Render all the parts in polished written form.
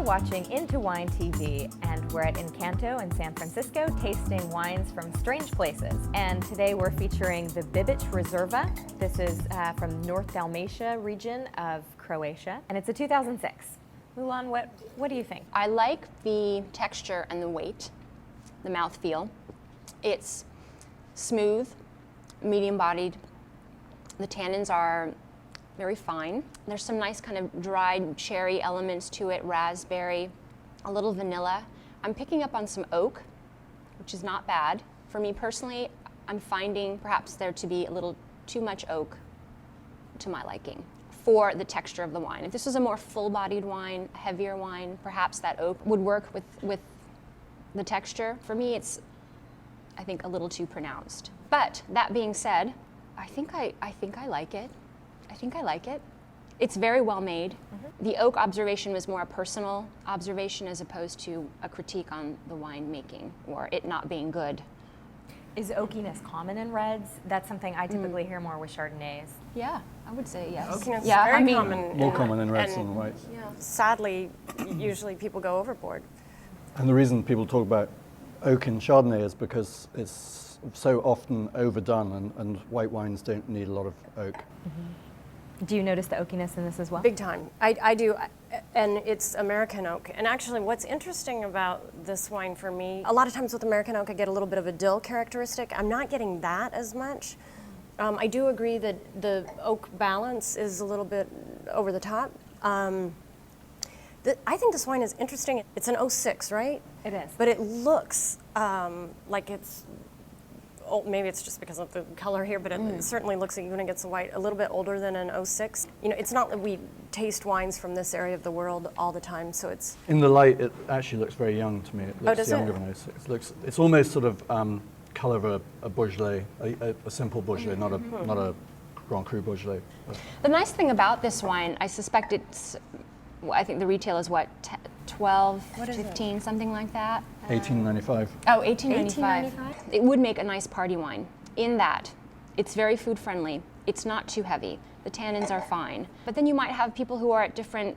watching IntoWineTV, and we're at Incanto in San Francisco tasting wines from strange places. And today we're featuring the Bibich Riserva. This is from North Dalmatia region of Croatia, and it's a 2006. Mulan, what do you think? I like the texture and the weight, the mouthfeel. It's smooth, medium-bodied. The tannins are very fine. There's some nice kind of dried cherry elements to it, raspberry, a little vanilla. I'm picking up on some oak, which is not bad. For me personally, I'm finding perhaps there to be a little too much oak to my liking for the texture of the wine. If this was a more full-bodied wine, heavier wine, perhaps that oak would work with the texture. For me, it's, I think, a little too pronounced. But that being said, I think I like it. I think I like it. It's very well made. Mm-hmm. The oak observation was more a personal observation as opposed to a critique on the wine making or it not being good. Is oakiness common in reds? That's something I typically hear more with Chardonnays. Yeah, I would say yes. Oakiness is very common. More common in reds than whites. Yeah. Sadly, usually people go overboard. And the reason people talk about oak in Chardonnay is because it's so often overdone, and white wines don't need a lot of oak. Mm-hmm. Do you notice the oakiness in this as well? Big time. I do, and it's American oak. And actually what's interesting about this wine for me, a lot of times with American oak I get a little bit of a dill characteristic. I'm not getting that as much. I do agree that the oak balance is a little bit over the top. I think this wine is interesting. It's an 06, right? It is. But it looks like it's, maybe it's just because of the color here, but it certainly looks like when it gets white, a little bit older than an 06. You know, it's not that we taste wines from this area of the world all the time, so it's... In the light, it actually looks very young to me. It looks younger than 06. It's almost sort of color of a Beaujolais, a simple Beaujolais, not a Grand Cru Beaujolais. The nice thing about this wine, I suspect it's, I think the retail is what, 12, 15, something like that? 1895. Oh, 1895. It would make a nice party wine in that it's very food friendly. It's not too heavy. The tannins are fine. But then you might have people who are at different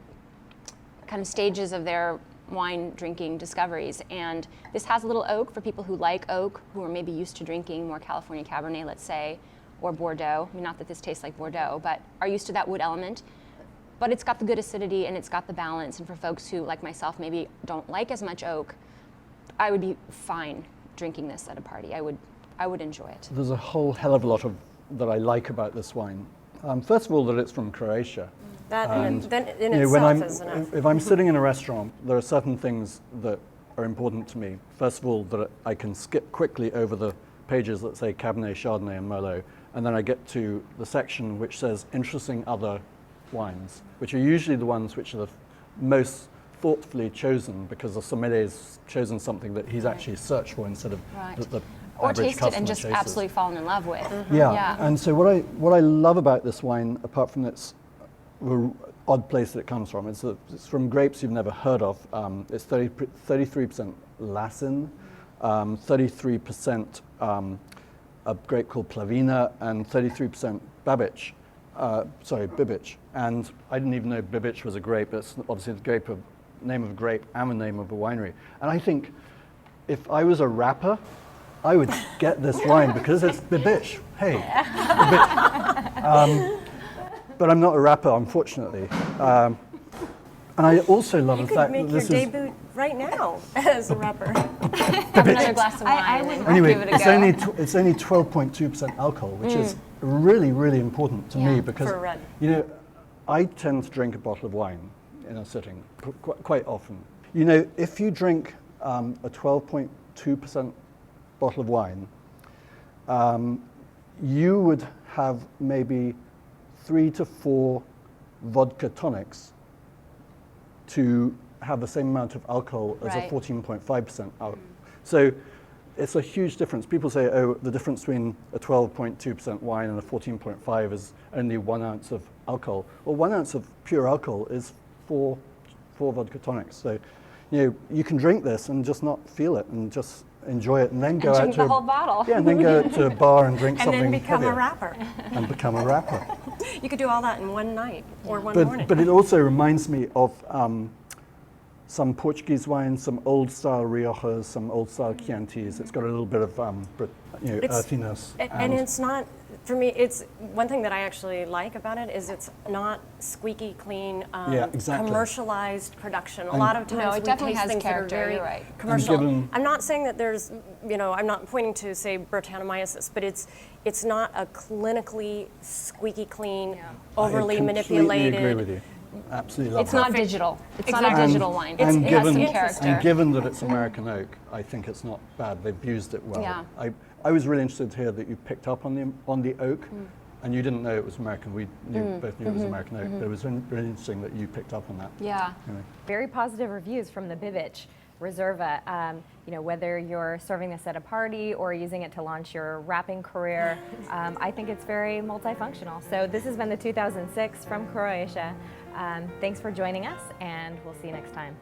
kind of stages of their wine drinking discoveries. And this has a little oak for people who like oak, who are maybe used to drinking more California Cabernet, let's say, or Bordeaux. I mean, not that this tastes like Bordeaux, but are used to that wood element. But it's got the good acidity and it's got the balance. And for folks who, like myself, maybe don't like as much oak, I would be fine drinking this at a party. I would enjoy it. There's a whole hell of a lot that I like about this wine. First of all, that it's from Croatia. That then in itself is enough. If I'm sitting in a restaurant, there are certain things that are important to me. First of all, that I can skip quickly over the pages that say Cabernet, Chardonnay, and Merlot, and then I get to the section which says interesting other wines, which are usually the ones which are the most thoughtfully chosen because the sommelier's chosen something that he's actually searched for instead of the or average tasted and just chases. absolutely fallen in love with. Yeah, and so what I love about this wine, apart from its odd place that it comes from, it's from grapes you've never heard of. It's 33% Lasin, 33% a grape called Plavina, and 33% Babich. Bibich. And I didn't even know Bibich was a grape. It's obviously the name of a grape and the name of a winery. And I think if I was a rapper, I would get this wine because it's Bibich. Hey, Bibich. But I'm not a rapper, unfortunately. And I also love the fact that this is... You could make your debut right now as a rapper. Have another glass of wine. Anyway, give it a go. it's only 12.2% alcohol, which is really, really important to me because, for a red. you know, I tend to drink a bottle of wine in a sitting quite often. You know, if you drink a 12.2% bottle of wine, you would have maybe 3 to 4 vodka tonics to have the same amount of alcohol as a 14.5% alcohol. So it's a huge difference. People say, oh, the difference between a 12.2% wine and a 14.5 is only 1 ounce of alcohol. Well, 1 ounce of pure alcohol is four vodka tonics. So, you know, you can drink this and just not feel it and just enjoy it, and then go out to the whole bottle. Yeah, and then go to a bar and drink something and then become heavier. a rapper. And become a rapper. You could do all that in one night or one but, morning. But it also reminds me of some Portuguese wines, some old-style Riojas, some old-style Chiantis. It's got a little bit of earthiness. And it's not, for me, it's one thing that I actually like about it is it's not squeaky clean, Yeah, exactly. commercialized production. A lot of times No, it we definitely taste has things that are character, very you're right. commercial. given- I'm not saying that there's, I'm not pointing to, say, Brettanomyces, but it's not a clinically squeaky clean, overly I completely manipulated. agree with you. Absolutely love It's that. not digital. It's not a Exactly. digital wine. It's- and it has given, some character. and given that it's American oak, I think it's not bad. They've used it well. Yeah. I was really interested to hear that you picked up on the oak, and you didn't know it was American. We both knew it was American oak, but it was really interesting that you picked up on that. Yeah. Anyway. Very positive reviews from the Bibich Riserva. Whether you're serving this at a party or using it to launch your wrapping career, I think it's very multifunctional. So this has been the 2006 from Croatia. Thanks for joining us, and we'll see you next time.